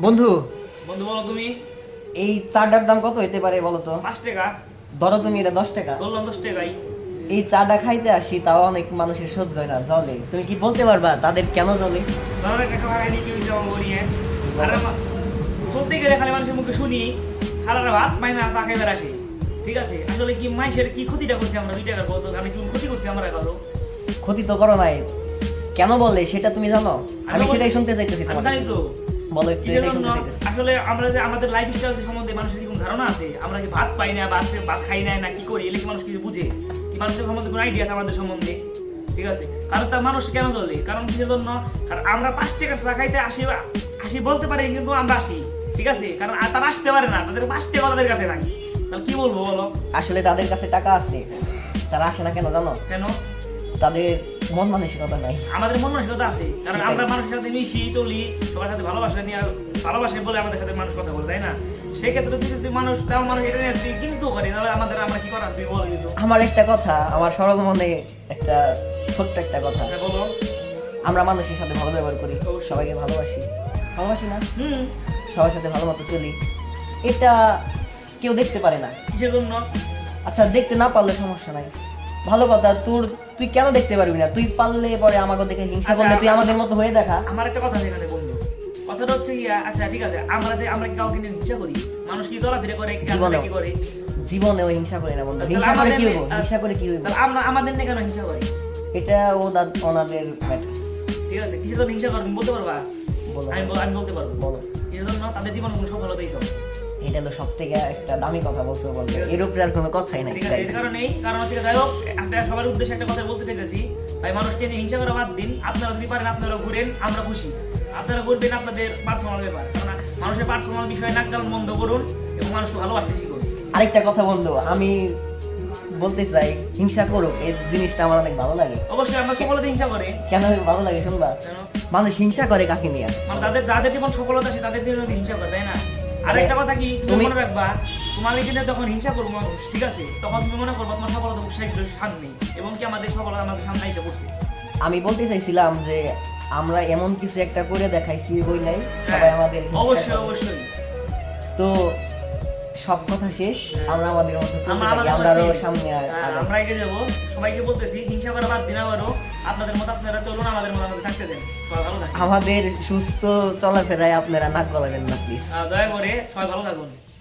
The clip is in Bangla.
বন্ধু, বন্ধু বলো তুমি। এই চাটার দাম কত হইতে পারে বলো তো? 5 টাকা। ধরো তুমি এটা 10 টাকা। বললাম 10 টাকাই। এই চাটা খাইতে আসি, তাও অনেক মানুষের সহ্য হয় না, জলে। তুমি কি বলতে পারবা তাদের কেন জলে? ধরো একটা খাওয়া নিয়ে কি হয়েছে আমার বলিয়ে। আর চলতে গেলে খালি মানুষের মুখে শুনি হারারা ভাত মাইনা চা খাইবার আসে। ঠিক আছে, আসলে কি মানুষের কি ক্ষতিটা করছি আমরা 2 টাকার কত? আমি কি ক্ষতি করছি আমরা কারো? ক্ষতি তো করো নাই, কেন বলে সেটা তুমি জানো? আমি সেটাই শুনতে চাইতেছি আমি তোমার জানি কাছে। তো। বলো একটু, এর এটাই জন্য শুনতে চাইতেছি। আসলে আমরা যে আমাদের লাইফস্টাইল সম্বন্ধে মানুষের কি কোনো ধারণা আছে? আমরা কি ভাত পাই না, ভাত খাই না, না কি করি? এলে কি মানুষ কিছু বুঝে? কি মানুষের সম্বন্ধে কোনো আইডিয়া আছে আমাদের সম্বন্ধে? ঠিক আছে, কারণ তার মানুষ কেন চলে? কারণ কিসের জন্য? কারণ আমরা 5 টাকার চা খাইতে আসি আসি বলতে পারি, কিন্তু আমরা আসি। ঠিক আছে, কারণ তারা আসতে পারে না, তাদের 5 টাকা তাদের কাছে নাই। তাহলে কি বলবো বলো? আসলে তাদের কাছে টাকা আছে, তারা আসে না কেন জানো? কেন? তাদের মন মানসিকতা নাই। আমাদের মন মানসিকতা আছে, কারণ আমরা মানুষের সাথে মিশি চলি, সবার সাথে ভালোবাসা নিয়ে, ভালোবাসে বলে আমাদের সাথে মানুষ কথা বলে, তাই না? সেই ক্ষেত্রে যদি মানুষ তেমন মানুষ এটা নিয়ে কিন্তু করে, তাহলে আমরা কি করার? তুই বলে কিছু। আমার একটা কথা, আমার সরল মনে একটা ছোট্ট একটা কথা। হ্যাঁ, বলো। আমরা মানুষের সাথে ভালো ব্যবহার করি, অবশ্যই। সবাইকে ভালোবাসি, ভালোবাসি না? হুম। সবার সাথে ভালো মতো চলি, এটা কেউ দেখতে পারে না। কিসের জন্য? আচ্ছা, দেখতে না পারলে সমস্যা নাই, ভালো কথা। তুই কেন দেখতে পারবি না? তুই পারলে পরে আমাকে দেখে হিংসা আচ্ছা, করলে তুই আমাদের মতো হয়ে দেখা। আমার একটা কথা এখানে বন্ধু, কথাটা হচ্ছে গিয়া, আচ্ছা ঠিক আছে, আমরা কি কাউকে নিয়ে হিংসা করি? মানুষ কি চলাফেরা করে, জীবনেও কি করে? জীবনেও হিংসা করে না বন্ধু। তাহলে হিংসা করে আমাদের কি হইব? হিংসা করে কি হইব? তাহলে আমরা আমাদের নিয়ে কেন হিংসা করি? এটা ওনাদের ম্যাটার। ঠিক আছে, কিসের জন্য হিংসা করে তুমি বলতে পারবা? বলো। আমি বলতে পারবো। বলো। এর জন্য তাদের জীবনে কোনো সফলতাই তো। এটা হলো সব থেকে একটা দামি কথা বলছো বলতে, এর উপরে আর কোনো কথাই নাই। ঠিক আছে, এই কারণেই কারণ হচ্ছে যাই হোক, একটা সবার উদ্দেশ্যে একটা কথা বলতে চাইতেছি, ভাই মানুষকে নিয়ে হিংসা করা বাদ দিন। আপনারা যদি পারেন আপনারা ঘুরেন, আমরা খুশি। আপনারা ঘুরবেন আপনাদের পার্সোনাল ব্যাপার, কারণ মানুষের পার্সোনাল বিষয়ে নাক গাল বন্ধ করুন এবং মানুষকে ভালোবাসতে শিখুন। আরেকটা কথা বন্ধু, আমি বলতে চাই, হিংসা করুক, এই জিনিসটা আমার অনেক ভালো লাগে। অবশ্যই আমরা সফলতা হিংসা করে। কেন ভালো লাগে শুনবা? কেন? মানুষ হিংসা করে কাকে নিয়ে? মানে যাদের জীবন সফলতা আছে তাদের জীবনে হিংসা করে, তাই না? আর একটা কথা কি তুমি মনে রাখবা, তোমার এখানে যখন হিংসা করবো মানুষ, ঠিক আছে, তখন তুমি মনে করবো তোমার সফলতা সামনে, এবং কি আমাদের সফলতা আমাদের সামনে এসে পড়ছে। আমি বলতে চাইছিলাম যে আমরা এমন কিছু একটা করে দেখাইছি বই নাই, সবাই আমাদের হিংসা অবশ্যই করে। অবশ্যই। তো সব কথা শেষ, আমরা আমাদের মতো চলতে আমরা থাকি, আমাদের আমরা আরো মতো সামনে আগাই। আমরা এগিয়ে যাবো। সবাইকে বলতেছি হিংসা করা বাদ দিন, আবারও আপনাদের মতো আপনারা চলুন, আমাদের মতো আমাদের থাকতে দেন। সবাই ভালো থাকুন। আমাদের সুস্থ চলাফেরায় আপনারা নাক গলাবেন না প্লিজ। দয়া করে সবাই ভালো থাকুন।